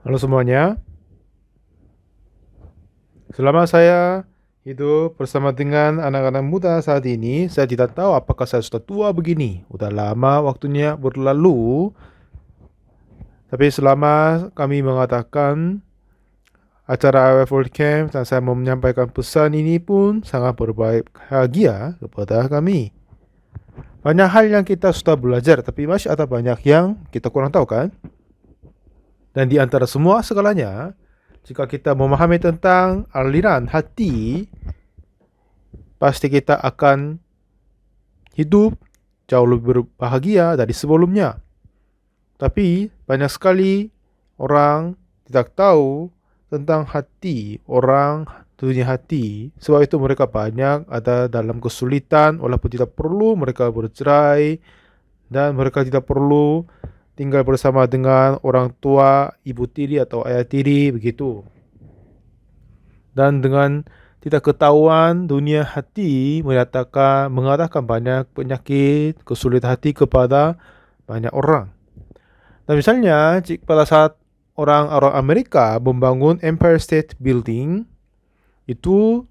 Halo semuanya, selama saya hidup bersama dengan anak-anak muda saat ini, saya tidak tahu apakah saya sudah tua begini. Udah lama waktunya berlalu, tapi selama kami mengatakan acara AWF World Camp dan saya mau menyampaikan pesan ini pun sangat berbahagia kepada kami. Banyak hal yang kita sudah belajar, tapi masih ada banyak yang kita kurang tahu kan? Dan di antara semua segalanya, jika kita memahami tentang aliran hati, pasti kita akan hidup jauh lebih berbahagia dari sebelumnya. Tapi banyak sekali orang tidak tahu tentang hati orang, dunia hati. Sebab itu mereka banyak ada dalam kesulitan walaupun tidak perlu mereka bercerai dan mereka tidak perlu tinggal bersama dengan orang tua, ibu tiri atau ayah tiri begitu. Dan dengan tidak ketahuan dunia hati mengatakan banyak penyakit, kesulitan hati kepada banyak orang. Dan misalnya pada saat orang-orang Amerika membangun Empire State Building itu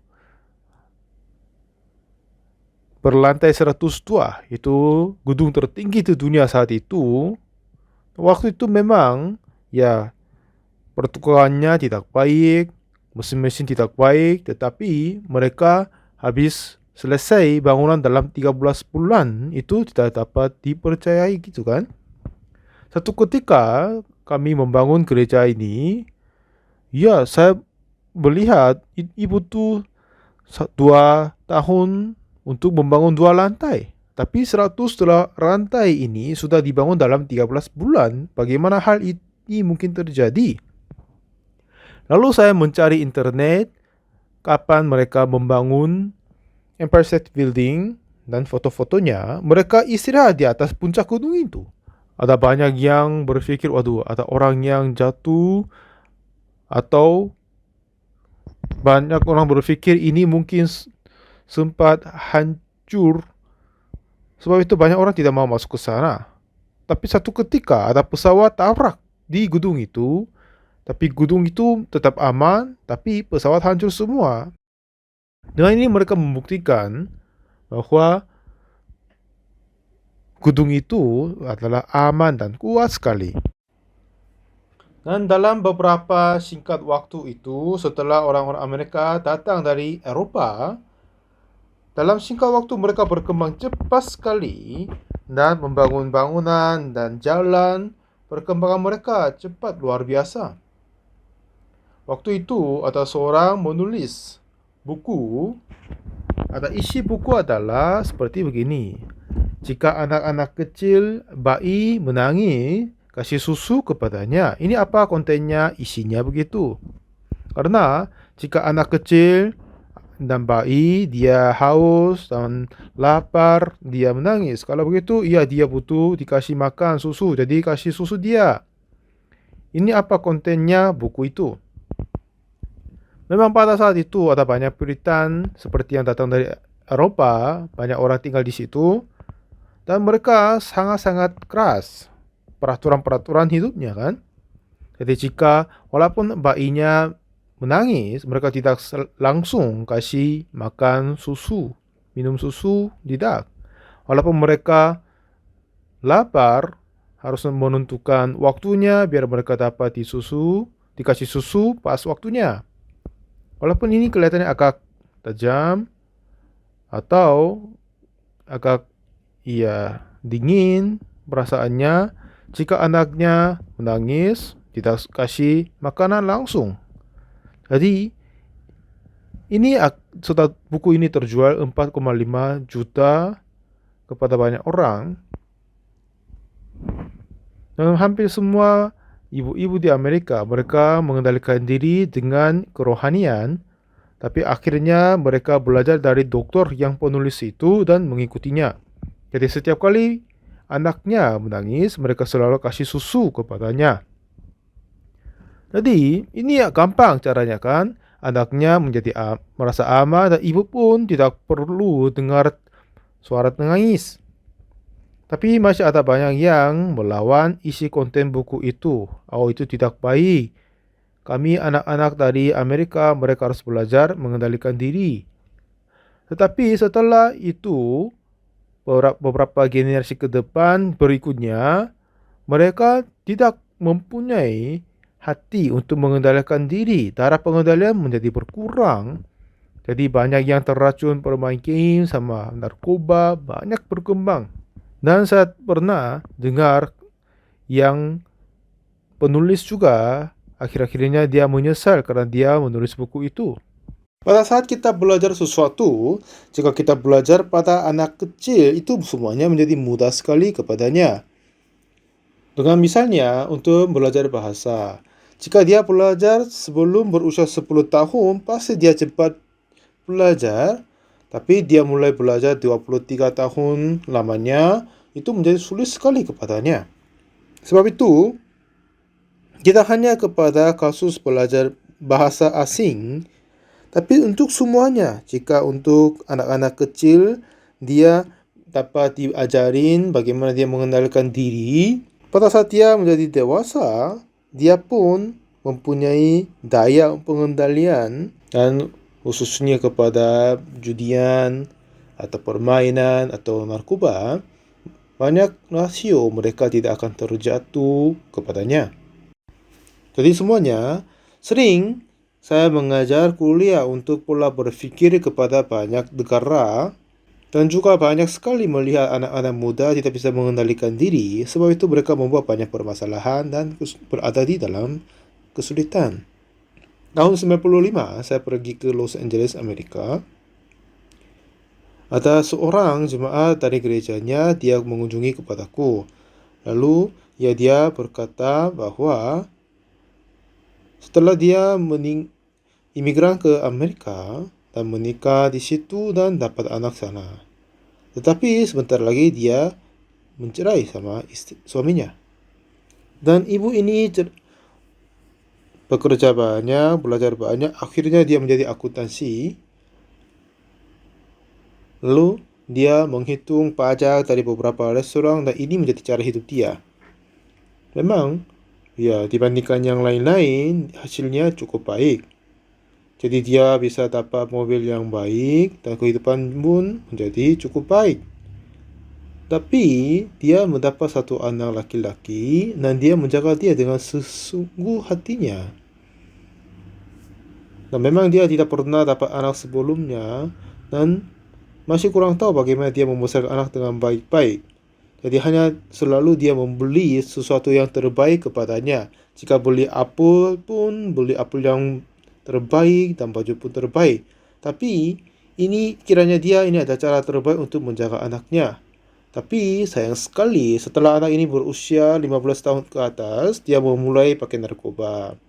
berlantai 102, itu gedung tertinggi di dunia saat itu. Waktu itu memang ya pertukarannya tidak baik, mesin-mesin tidak baik, tetapi mereka habis selesai bangunan dalam 13 bulan itu tidak dapat dipercayai gitu kan. Satu ketika kami membangun gereja ini, ya saya melihat ibu tuh 2 tahun untuk membangun 2 lantai. Tapi 100 lantai ini sudah dibangun dalam 13 bulan. Bagaimana hal ini mungkin terjadi? Lalu saya mencari internet kapan mereka membangun Empire State Building dan foto-fotonya. Mereka istirahat di atas puncak gunung itu. Ada banyak yang berpikir, waduh, ada orang yang jatuh, atau banyak orang berpikir ini mungkin sempat hancur. Sebab itu banyak orang tidak mau masuk ke sana. Tapi satu ketika ada pesawat tabrak di gedung itu, tapi gedung itu tetap aman, tapi pesawat hancur semua. Dengan ini mereka membuktikan bahwa gedung itu adalah aman dan kuat sekali. Dan dalam beberapa singkat waktu itu, setelah orang-orang Amerika datang dari Eropa, dalam singkat waktu mereka berkembang cepat sekali dan membangun bangunan dan jalan. Perkembangan mereka cepat luar biasa. Waktu itu ada seorang menulis buku. Ada isi buku adalah seperti begini. Jika anak-anak kecil, bayi menangis, kasih susu kepadanya. Ini apa kontennya, isinya begitu. Karena jika anak kecil dan bayi dia haus dan lapar, dia menangis. Kalau begitu, ya dia butuh dikasih makan susu, jadi kasih susu dia. Ini apa kontennya buku itu. Memang pada saat itu ada banyak Puritan seperti yang datang dari Eropa, banyak orang tinggal di situ, dan mereka sangat-sangat keras peraturan-peraturan hidupnya kan. Jadi jika walaupun bayinya menangis, mereka tidak langsung kasih makan susu, minum susu, tidak. Walaupun mereka lapar, harus menentukan waktunya biar mereka dapat dikasih susu pas waktunya. Walaupun ini kelihatannya agak tajam atau agak dingin perasaannya, jika anaknya menangis, tidak kasih makanan langsung. Jadi ini setelah buku ini terjual 4,5 juta kepada banyak orang. Dan hampir semua ibu-ibu di Amerika, mereka mengendalikan diri dengan kerohanian, tapi akhirnya mereka belajar dari dokter yang penulis itu dan mengikutinya. Jadi setiap kali anaknya menangis, mereka selalu kasih susu kepadanya. Jadi ini gampang caranya kan. Anaknya menjadi merasa aman dan ibu pun tidak perlu dengar suara tangis. Tapi masih ada banyak yang melawan isi konten buku itu. Oh, itu tidak baik. kami anak-anak dari Amerika, mereka harus belajar mengendalikan diri. Tetapi setelah itu, beberapa generasi ke depan berikutnya, mereka tidak mempunyai hati untuk mengendalikan diri. Taraf pengendalian menjadi berkurang. Jadi banyak yang terracun bermain game sama narkoba, banyak berkembang. Dan saya pernah dengar yang penulis juga akhir-akhirnya dia menyesal karena dia menulis buku itu. Pada saat kita belajar sesuatu, jika kita belajar pada anak kecil, itu semuanya menjadi mudah sekali kepadanya. Dengan misalnya untuk belajar bahasa. Jika dia belajar sebelum berusia 10 tahun, pasti dia cepat belajar. Tapi dia mulai belajar 23 tahun lamanya, itu menjadi sulit sekali kepadanya. Sebab itu, kita hanya kepada kasus belajar bahasa asing, tapi untuk semuanya. Jika untuk anak-anak kecil, dia dapat diajarin bagaimana dia mengendalikan diri. Pada saat dia menjadi dewasa, dia pun mempunyai daya pengendalian dan khususnya kepada judian atau permainan atau narkoba, banyak rasio mereka tidak akan terjatuh kepadanya. Jadi semuanya, sering saya mengajar kuliah untuk pola berfikir kepada banyak negara dan juga banyak sekali melihat anak-anak muda tidak bisa mengendalikan diri, sebab itu mereka membuat banyak permasalahan dan berada di dalam kesulitan. Tahun 95, saya pergi ke Los Angeles, Amerika. Ada seorang jemaat dari gerejanya, dia mengunjungi kepadaku. Lalu, dia berkata bahwa setelah dia imigran ke Amerika dan menikah di situ dan dapat anak sana. Tetapi sebentar lagi dia mencerai sama suaminya. Dan ibu ini bekerja banyak, belajar banyak, akhirnya dia menjadi akuntansi. Lalu dia menghitung pajak dari beberapa restoran dan ini menjadi cara hidup dia. Memang, ya dibandingkan yang lain-lain, hasilnya cukup baik. Jadi dia bisa dapat mobil yang baik dan kehidupan pun menjadi cukup baik. Tapi dia mendapat satu anak laki-laki dan dia menjaga dia dengan sesungguh hatinya. Dan memang dia tidak pernah dapat anak sebelumnya dan masih kurang tahu bagaimana dia membesarkan anak dengan baik-baik. Jadi hanya selalu dia membeli sesuatu yang terbaik kepadanya. Jika beli apel pun beli apel yang terbaik dan baju pun terbaik. Tapi ini kiranya ini ada cara terbaik untuk menjaga anaknya. Tapi sayang sekali setelah anak ini berusia 15 tahun ke atas, dia memulai pakai narkoba.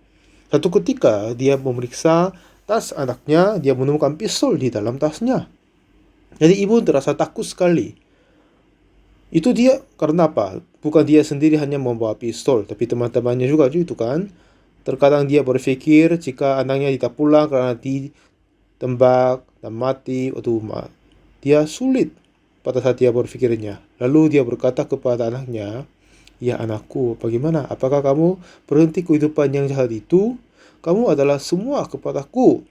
Satu ketika dia memeriksa tas anaknya, dia menemukan pistol di dalam tasnya. Jadi ibu terasa takut sekali. Itu dia karena apa? Bukan dia sendiri hanya membawa pistol, tapi teman-temannya juga itu kan. Terkadang dia berpikir jika anaknya tidak pulang karena ditembak dan mati, dia sulit pada saat dia berpikirnya. Lalu dia berkata kepada anaknya, "Ya anakku, bagaimana? Apakah kamu berhenti kehidupan yang jahat itu? Kamu adalah semua kepadaku.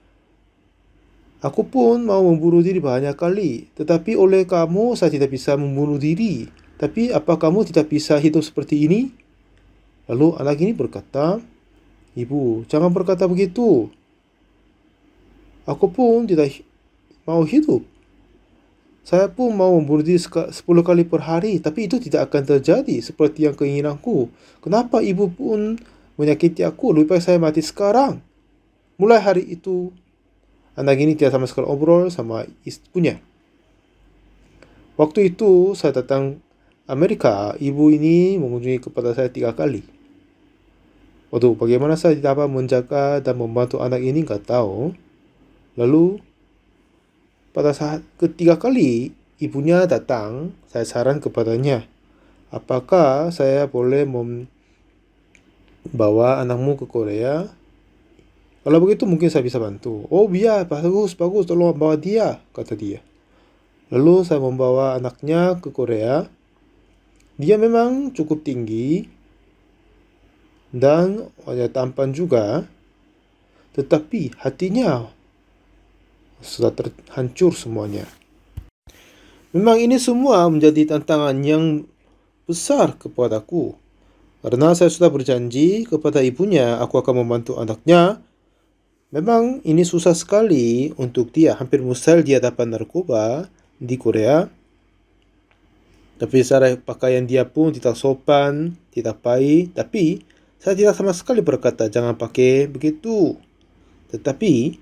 Aku pun mau membunuh diri banyak kali, tetapi oleh kamu saya tidak bisa membunuh diri. Tapi apa kamu tidak bisa hidup seperti ini?" Lalu anak ini berkata, "Ibu, jangan berkata begitu. Aku pun tidak mau hidup. Saya pun mau membunuh diri 10 kali per hari, tapi itu tidak akan terjadi seperti yang keinginanku. Kenapa ibu pun menyakiti aku? Lebih baik saya mati sekarang." Mulai hari itu, anak ini tidak sama sekali obrol sama istrinya. Waktu itu saya datang Amerika, ibu ini mengunjungi kepada saya 3 kali. Waduh, bagaimana saya dapat menjaga dan membantu anak ini nggak tahu. Lalu pada saat ketiga kali ibunya datang, saya saran kepadanya, "Apakah saya boleh membawa anakmu ke Korea? Kalau begitu mungkin saya bisa bantu." "Oh iya, bagus, tolong bawa dia," kata dia. Lalu saya membawa anaknya ke Korea. Dia memang cukup tinggi dan tampan juga. tetapi hatinya sudah terhancur semuanya. Memang ini semua menjadi tantangan yang besar kepadaku. Karena saya sudah berjanji kepada ibunya, aku akan membantu anaknya. Memang ini susah sekali untuk dia, hampir mustahil dia dapat narkoba di Korea. Tapi cara pakaian dia pun tidak sopan, tidak baik. Tapi saya tidak sama sekali berkata jangan pakai begitu. Tetapi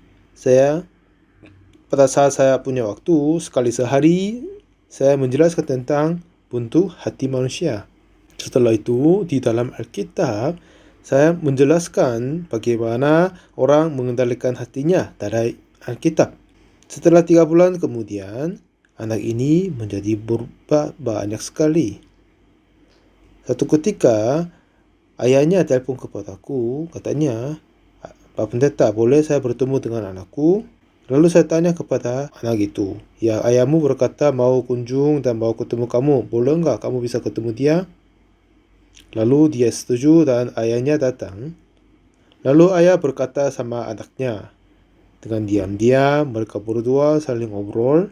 pada saat saya punya waktu, sekali sehari saya menjelaskan tentang bentuk hati manusia. Setelah itu di dalam Alkitab saya menjelaskan bagaimana orang mengendalikan hatinya dari Alkitab. Setelah 3 bulan kemudian, anak ini menjadi berubah banyak sekali. Satu ketika, ayahnya telepon kepadaku, katanya, Pak Pendeta, boleh saya bertemu dengan anakku? Lalu saya tanya kepada anak itu, ya ayahmu berkata mau kunjung dan mau ketemu kamu, boleh enggak kamu bisa ketemu dia? Lalu dia setuju dan ayahnya datang. Lalu ayah berkata sama anaknya, dengan diam-diam mereka berdua saling ngobrol.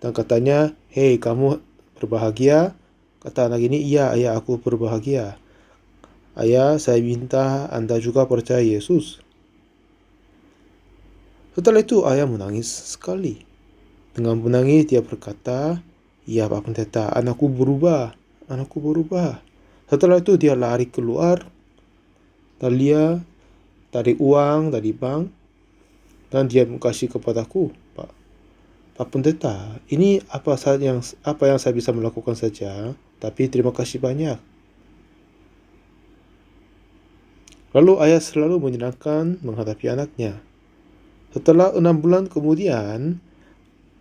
Dan katanya, hei kamu berbahagia? Kata anak ini, iya ayah aku berbahagia. Ayah saya minta Anda juga percaya Yesus. Setelah itu ayah menangis sekali. Dengan menangis dia berkata, iya Pak Pendeta, anakku berubah. Setelah itu dia lari keluar. Dan dia tarik uang dari bank. Dan dia kasih kepadaku, Pak Pendeta, ini apa yang saya bisa melakukan saja, tapi terima kasih banyak. Lalu ayah selalu menyenangkan menghadapi anaknya. Setelah 6 bulan kemudian,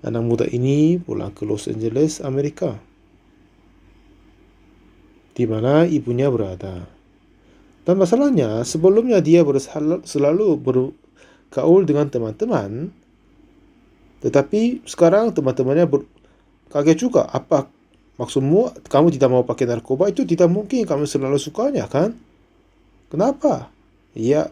anak muda ini pulang ke Los Angeles, Amerika, di mana ibunya berada. Dan masalahnya, sebelumnya dia selalu bergaul dengan teman-teman, tetapi sekarang teman-temannya kaget juga. Apa maksudmu? Kamu tidak mau pakai narkoba? Itu tidak mungkin, kamu selalu sukanya kan? Kenapa? Iya,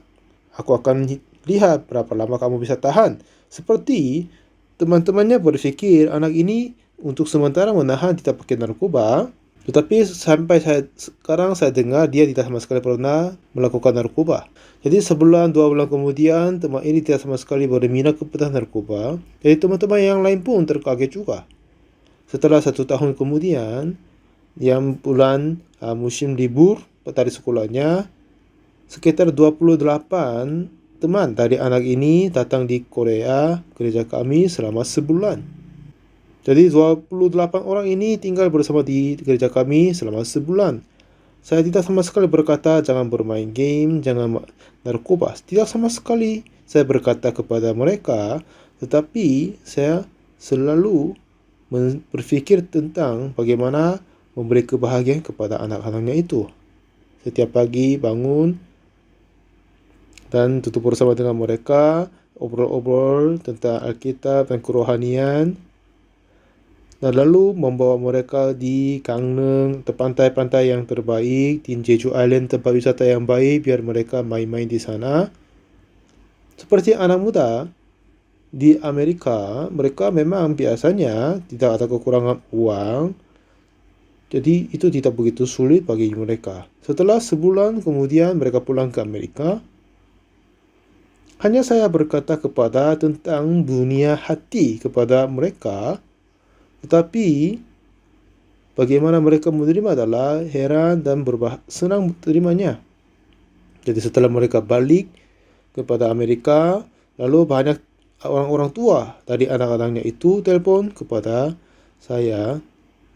aku akan lihat berapa lama kamu bisa tahan. Seperti teman-temannya berpikir anak ini untuk sementara menahan tidak pakai narkoba, tetapi sampai sekarang saya dengar dia tidak sama sekali pernah melakukan narkoba. Jadi sebulan 2 bulan kemudian teman ini tidak sama sekali berminat kepada narkoba. Jadi teman-teman yang lain pun terkaget juga. Setelah 1 tahun kemudian, yang bulan musim libur dari sekolahnya, sekitar 28 teman dari anak ini datang di Korea, gereja kami selama sebulan. Jadi 28 orang ini tinggal bersama di gereja kami selama sebulan. Saya tidak sama sekali berkata jangan bermain game, jangan narkoba. Tidak sama sekali saya berkata kepada mereka, tetapi saya selalu berpikir tentang bagaimana memberi kebahagiaan kepada anak-anaknya itu. Setiap pagi bangun dan duduk bersama dengan mereka, obrol-obrol tentang Alkitab dan kerohanian. Dan lalu membawa mereka di Gangneung, pantai-pantai yang terbaik, di Jeju Island, tempat wisata yang baik, biar mereka main-main di sana. Seperti anak muda di Amerika, mereka memang biasanya tidak ada kekurangan uang, jadi itu tidak begitu sulit bagi mereka. Setelah sebulan kemudian mereka pulang ke Amerika. Hanya saya berkata tentang dunia hati kepada mereka, tetapi bagaimana mereka menerima adalah heran dan senang menerimanya. Jadi setelah mereka balik kepada Amerika, lalu banyak orang-orang tua dari anak-anaknya itu telepon kepada saya.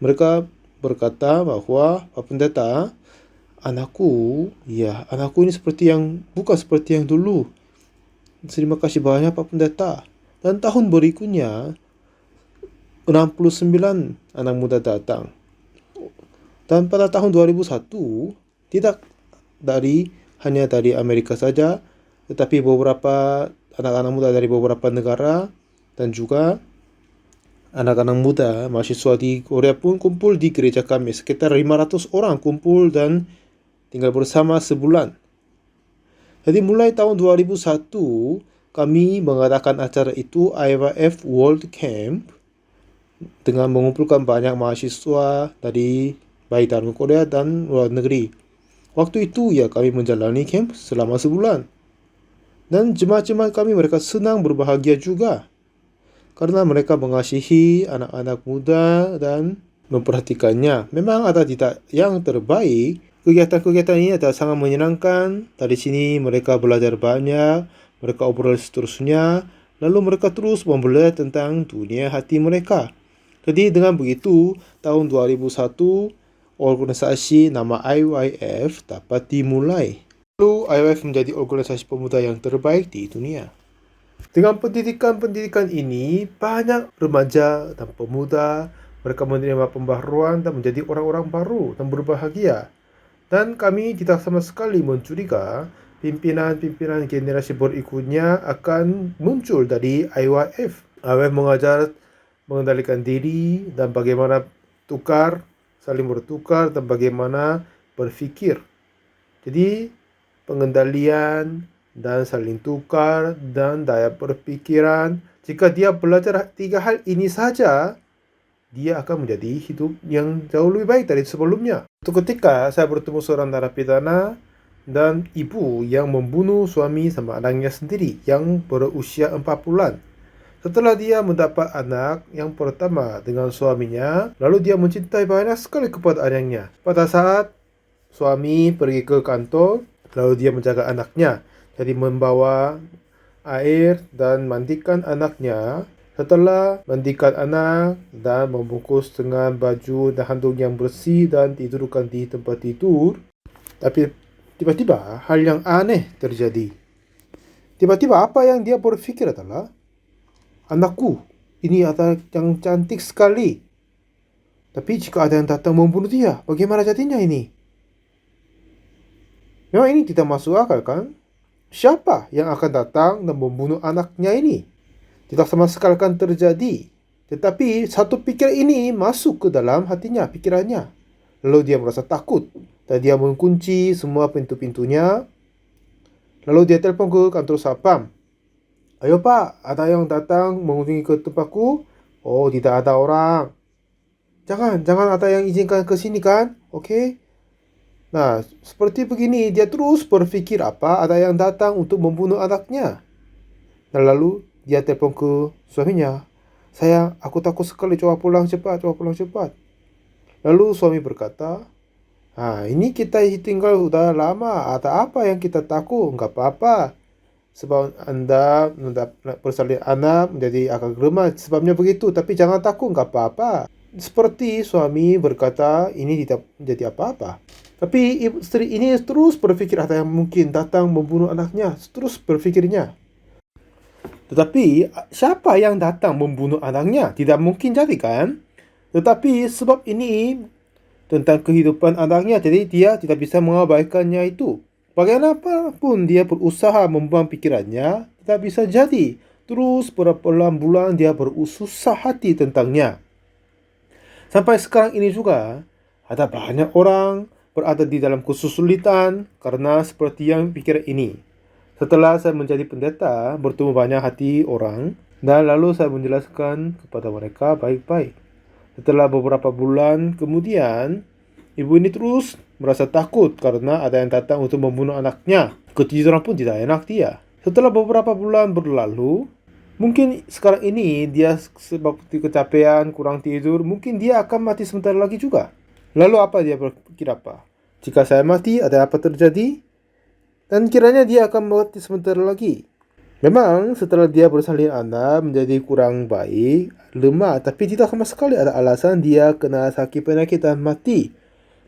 Mereka berkata bahwa Pak Pendeta, anakku ini bukan seperti yang dulu. Terima kasih banyak Pak Pendeta. Dan tahun berikutnya 69 anak muda datang. Dan pada tahun 2001, tidak hanya dari Amerika saja, tetapi beberapa anak-anak muda dari beberapa negara dan juga anak-anak muda mahasiswa di Korea pun kumpul di gereja kami. Sekitar 500 orang kumpul dan tinggal bersama sebulan. Jadi mulai tahun 2001, kami mengadakan acara itu IYF World Camp dengan mengumpulkan banyak mahasiswa dari baik dalam Korea dan luar negeri. Waktu itu ya kami menjalani camp selama sebulan. Dan jemaah-jemaah kami mereka senang berbahagia juga. Karena mereka mengasihi anak-anak muda dan memperhatikannya. Memang ada tidak yang terbaik. Kegiatan-kegiatan ini adalah sangat menyenangkan. Dari sini mereka belajar banyak. Mereka obrol seterusnya. Lalu mereka terus membelajar tentang dunia hati mereka. Jadi dengan begitu, tahun 2001, organisasi nama IYF dapat dimulai. Lalu IYF menjadi organisasi pemuda yang terbaik di dunia. Dengan pendidikan ini, banyak remaja dan pemuda mereka menerima pembaharuan dan menjadi orang-orang baru dan berbahagia. Dan kami tidak sama sekali mencuriga pimpinan-pimpinan generasi berikutnya akan muncul dari IYF. IYF mengajar mengendalikan diri dan bagaimana saling bertukar dan bagaimana berfikir. Jadi pengendalian dan saling tukar dan daya berpikiran. Jika dia belajar 3 hal ini saja, dia akan menjadi hidup yang jauh lebih baik dari sebelumnya. Suatu ketika saya bertemu seorang narapidana dan ibu yang membunuh suami sama anaknya sendiri yang berusia 4 bulan. Setelah dia mendapat anak yang pertama dengan suaminya, lalu dia mencintai banyak sekali kepada anaknya. Pada saat suami pergi ke kantor, lalu dia menjaga anaknya. Jadi membawa air dan mandikan anaknya. Setelah mandikan anak dan membungkus dengan baju dan handuk yang bersih dan tidurkan di tempat tidur. Tapi tiba-tiba hal yang aneh terjadi. Tiba-tiba apa yang dia berpikir adalah, anakku ini ada yang cantik sekali. Tapi jika ada yang datang membunuh dia, bagaimana jadinya ini? Memang ini tidak masuk akal kan? Siapa yang akan datang dan membunuh anaknya ini? Tidak sama sekali akan terjadi. Tetapi satu pikiran ini masuk ke dalam hatinya, pikirannya. Lalu dia merasa takut. Dan dia mengunci semua pintu-pintunya. Lalu dia telepon ke kantor satpam. Ayo pak, ada yang datang mengunjungi ke tempatku? Oh, tidak ada orang. Jangan ada yang izinkan ke sini kan? Oke? Nah, seperti begini, dia terus berpikir apa ada yang datang untuk membunuh anaknya. Dan lalu dia telepon ke suaminya. Sayang, aku takut sekali, coba pulang cepat. Lalu suami berkata, ini kita tinggal udah lama, ada apa yang kita takut? Enggak apa-apa. Sebab Anda bersalin anak menjadi agak lemah, sebabnya begitu. Tapi jangan takut, enggak apa-apa. Seperti suami berkata, ini tidak menjadi apa-apa. Tapi istri ini terus berpikir ada yang mungkin datang membunuh anaknya. Terus berpikirnya. Tetapi siapa yang datang membunuh anaknya? Tidak mungkin jadi kan? Tetapi sebab ini tentang kehidupan anaknya, jadi dia tidak bisa mengabaikannya itu. Bagaimanapun dia berusaha membuang pikirannya, tidak bisa jadi. Terus berbulan-bulan dia berusaha hati tentangnya. Sampai sekarang ini juga ada banyak orang berada di dalam kesulitan karena seperti yang pikir ini. Setelah saya menjadi pendeta, bertemu banyak hati orang, dan lalu saya menjelaskan kepada mereka baik-baik. Setelah beberapa bulan kemudian, ibu ini terus merasa takut karena ada yang datang untuk membunuh anaknya. Ketiduran pun tidak enak dia. Setelah beberapa bulan berlalu, mungkin sekarang ini dia sebab kecapean, kurang tidur, mungkin dia akan mati sebentar lagi juga. Lalu apa dia berpikir apa? Jika saya mati, ada apa terjadi? Dan kiranya dia akan mati sebentar lagi. Memang setelah dia bersalin anak menjadi kurang baik, lemah, tapi tidak sama sekali ada alasan dia kena sakit penyakit dan mati.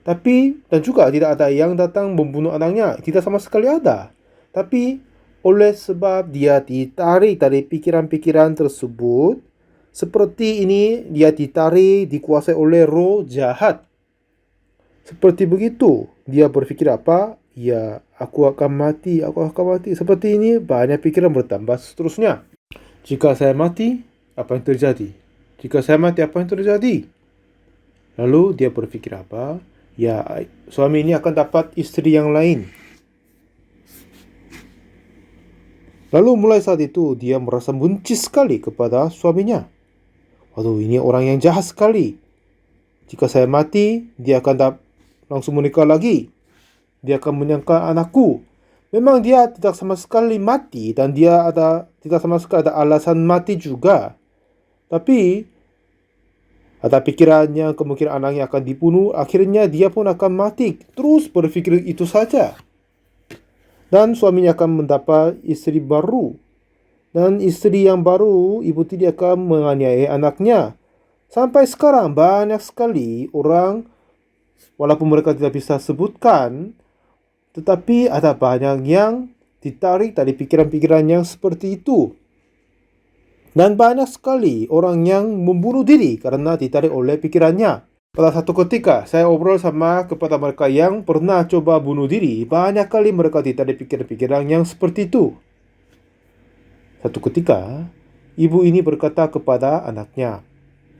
Dan juga tidak ada yang datang membunuh anaknya, tidak sama sekali ada. Tapi oleh sebab dia ditarik dari pikiran-pikiran tersebut, seperti ini dia ditarik, dikuasai oleh roh jahat. Seperti begitu, dia berpikir apa? Ya, aku akan mati. Seperti ini banyak pikiran bertambah seterusnya. Jika saya mati, apa yang terjadi? Jika saya mati, apa yang terjadi? Lalu dia berpikir apa? Ya, suami ini akan dapat istri yang lain. Lalu mulai saat itu dia merasa benci sekali kepada suaminya. Waduh, ini orang yang jahat sekali. Jika saya mati, dia akan langsung menikah lagi. Dia akan menyangka anakku. Memang dia tidak sama sekali mati dan dia tidak sama sekali ada alasan mati juga. Tapi ada pikirannya kemungkinan anaknya akan dibunuh. Akhirnya dia pun akan mati. Terus berpikir itu saja. Dan suaminya akan mendapat istri baru. Dan istri yang baru, ibu tiri akan menganiaya anaknya. Sampai sekarang banyak sekali orang, walaupun mereka tidak bisa sebutkan, tetapi ada banyak yang ditarik dari pikiran-pikiran yang seperti itu. Dan banyak sekali orang yang membunuh diri karena ditarik oleh pikirannya. Pada satu ketika, saya obrol sama kepada mereka yang pernah coba bunuh diri. Banyak kali mereka ditarik pikiran-pikiran yang seperti itu. Satu ketika, ibu ini berkata kepada anaknya,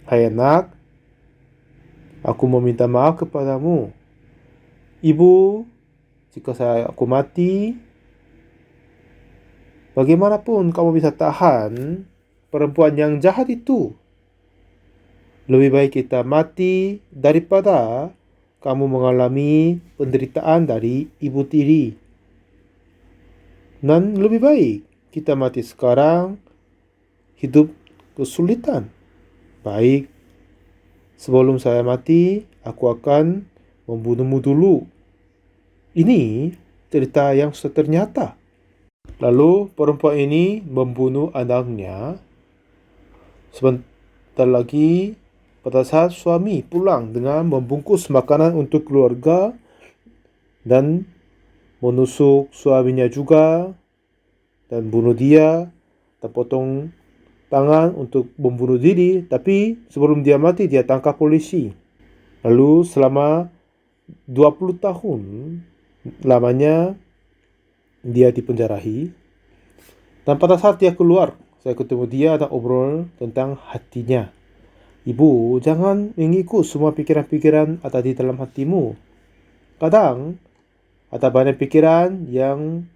"Hai anak, aku meminta maaf kepadamu. Ibu, jika aku mati, bagaimanapun kamu bisa tahan perempuan yang jahat itu. Lebih baik kita mati daripada kamu mengalami penderitaan dari ibu tiri. Dan lebih baik kita mati sekarang, hidup kesulitan. Baik, sebelum saya mati, aku akan membunuhmu dulu." Ini cerita yang sudah ternyata. Lalu perempuan ini membunuh anaknya. Sebentar lagi, pada saat suami pulang dengan membungkus makanan untuk keluarga dan menusuk suaminya juga dan bunuh dia, terpotong tangan untuk membunuh diri, tapi sebelum dia mati dia tangkap polisi. Lalu selama 20 tahun lamanya dia dipenjarahi. Dan pada saat dia keluar, saya ketemu dia dan obrol tentang hatinya. "Ibu, jangan mengikut semua pikiran-pikiran ada di dalam hatimu. Kadang ada banyak pikiran yang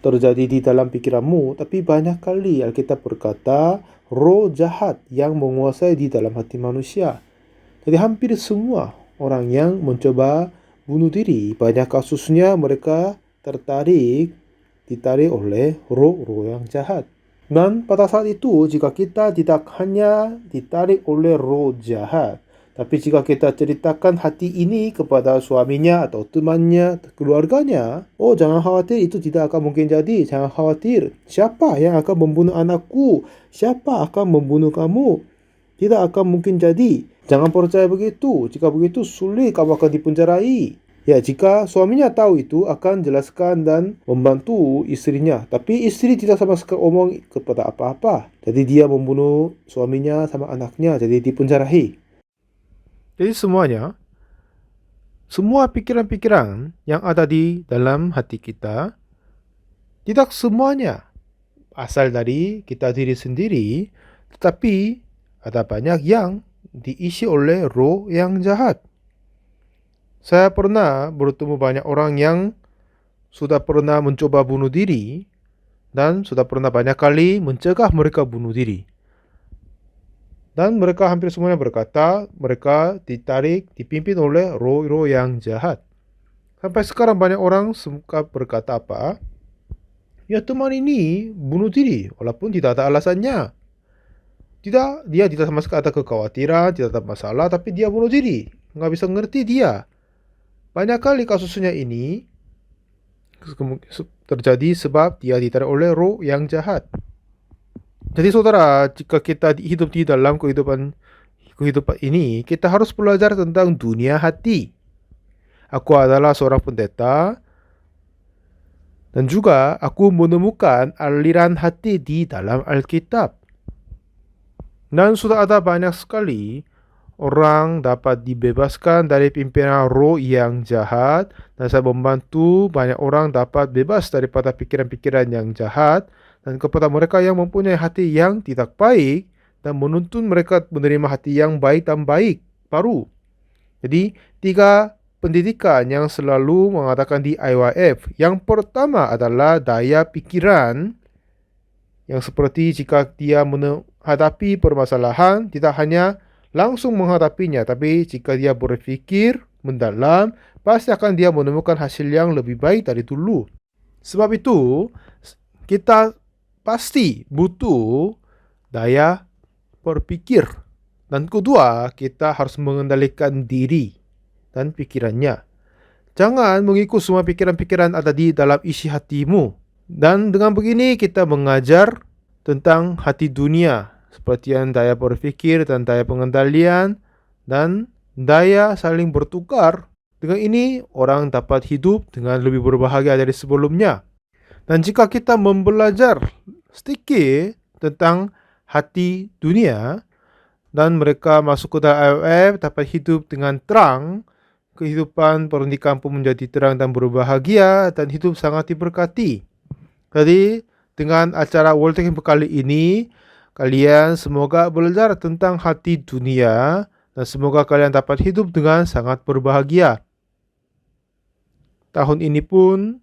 terjadi di dalam pikiranmu, tapi banyak kali Alkitab berkata roh jahat yang menguasai di dalam hati manusia." Jadi hampir semua orang yang mencoba bunuh diri, banyak kasusnya mereka ditarik oleh roh-roh yang jahat. Dan pada saat itu, jika kita tidak hanya ditarik oleh roh jahat, tapi jika kita ceritakan hati ini kepada suaminya atau temannya, keluarganya, "Oh, jangan khawatir, itu tidak akan mungkin jadi. Jangan khawatir. Siapa yang akan membunuh anakku? Siapa akan membunuh kamu? Tidak akan mungkin jadi. Jangan percaya begitu. Jika begitu, sulit kamu akan dipenjarai." Ya, jika suaminya tahu itu, akan jelaskan dan membantu istrinya. Tapi istri tidak sama sekali omong kepada apa-apa. Jadi dia membunuh suaminya sama anaknya, jadi dipenjarahi. Jadi semua pikiran-pikiran yang ada di dalam hati kita, tidak semuanya asal dari kita diri sendiri, tetapi ada banyak yang diisi oleh roh yang jahat. Saya pernah bertemu banyak orang yang sudah pernah mencoba bunuh diri dan sudah pernah banyak kali mencegah mereka bunuh diri. Dan mereka hampir semuanya berkata mereka dipimpin oleh roh-roh yang jahat. Sampai sekarang banyak orang suka berkata apa? "Ya, teman ini bunuh diri walaupun tidak ada alasannya. Dia tidak sama sekali ada kekhawatiran, tidak ada masalah, tapi dia bunuh diri. Nggak bisa ngerti dia." Banyak kali kasusnya ini terjadi sebab dia ditarik oleh roh yang jahat. Jadi saudara, jika kita hidup di dalam kehidupan ini, kita harus belajar tentang dunia hati. Aku adalah seorang pendeta dan juga aku menemukan aliran hati di dalam Alkitab. Dan sudah ada banyak sekali orang dapat dibebaskan dari pimpinan roh yang jahat, dan saya membantu banyak orang dapat bebas daripada pikiran-pikiran yang jahat, dan kepada mereka yang mempunyai hati yang tidak baik dan menuntun mereka menerima hati yang baik dan baik baru. Jadi 3 pendidikan yang selalu mengatakan di IYF. Yang pertama adalah daya pikiran, yang seperti jika dia menghadapi permasalahan, tidak hanya langsung menghadapinya, tapi jika dia berpikir mendalam, pasti akan dia menemukan hasil yang lebih baik dari dulu. Sebab itu, kita pasti butuh daya berpikir. Dan kedua, kita harus mengendalikan diri dan pikirannya. Jangan mengikut semua pikiran-pikiran ada di dalam isi hatimu. Dan dengan begini kita mengajar tentang hati dunia, seperti yang daya berpikir dan daya pengendalian dan daya saling bertukar. Dengan ini orang dapat hidup dengan lebih berbahagia dari sebelumnya. Dan jika kita membelajar sedikit tentang hati dunia dan mereka masuk ke dalam IYF dapat hidup dengan terang, kehidupan pernikahan pun menjadi terang dan berbahagia dan hidup sangat diberkati. Jadi dengan acara World Camp kali ini, kalian semoga belajar tentang hati dunia dan semoga kalian dapat hidup dengan sangat berbahagia. Tahun ini pun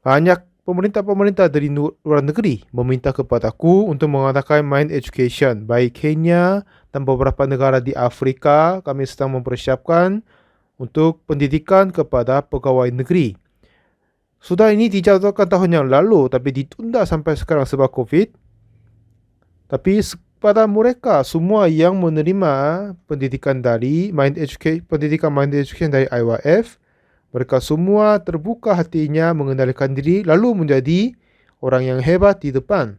banyak pemerintah-pemerintah dari luar negeri meminta kepadaku untuk mengadakan Mind Education. Baik Kenya dan beberapa negara di Afrika, kami sedang mempersiapkan untuk pendidikan kepada pegawai negeri. Sudah ini dijadwalkan tahun yang lalu, tapi ditunda sampai sekarang sebab COVID. Tapi kepada mereka semua yang menerima pendidikan dari pendidikan Mind Education dari IYF, mereka semua terbuka hatinya mengendalikan diri lalu menjadi orang yang hebat di depan.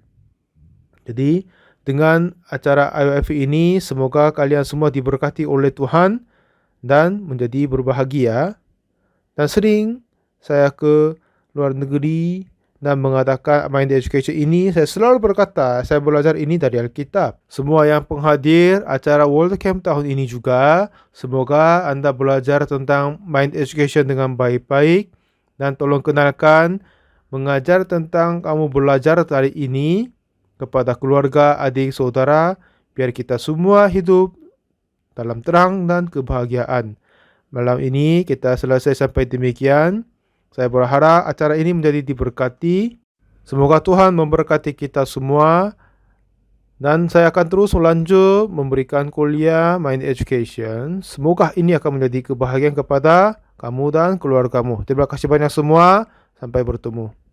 Jadi dengan acara IYF ini, semoga kalian semua diberkati oleh Tuhan dan menjadi berbahagia. Dan sering saya ke luar negeri dan mengadakan Mind Education ini, saya selalu berkata, saya belajar ini dari Alkitab. Semua yang penghadir acara World Camp tahun ini juga, semoga Anda belajar tentang Mind Education dengan baik-baik dan tolong kenalkan, mengajar tentang kamu belajar dari ini kepada keluarga, adik, saudara, biar kita semua hidup dalam terang dan kebahagiaan. Malam ini kita selesai sampai demikian. Saya berharap acara ini menjadi diberkati. Semoga Tuhan memberkati kita semua. Dan saya akan terus lanjut memberikan kuliah Mind Education. Semoga ini akan menjadi kebahagiaan kepada kamu dan keluargamu. Terima kasih banyak semua. Sampai bertemu.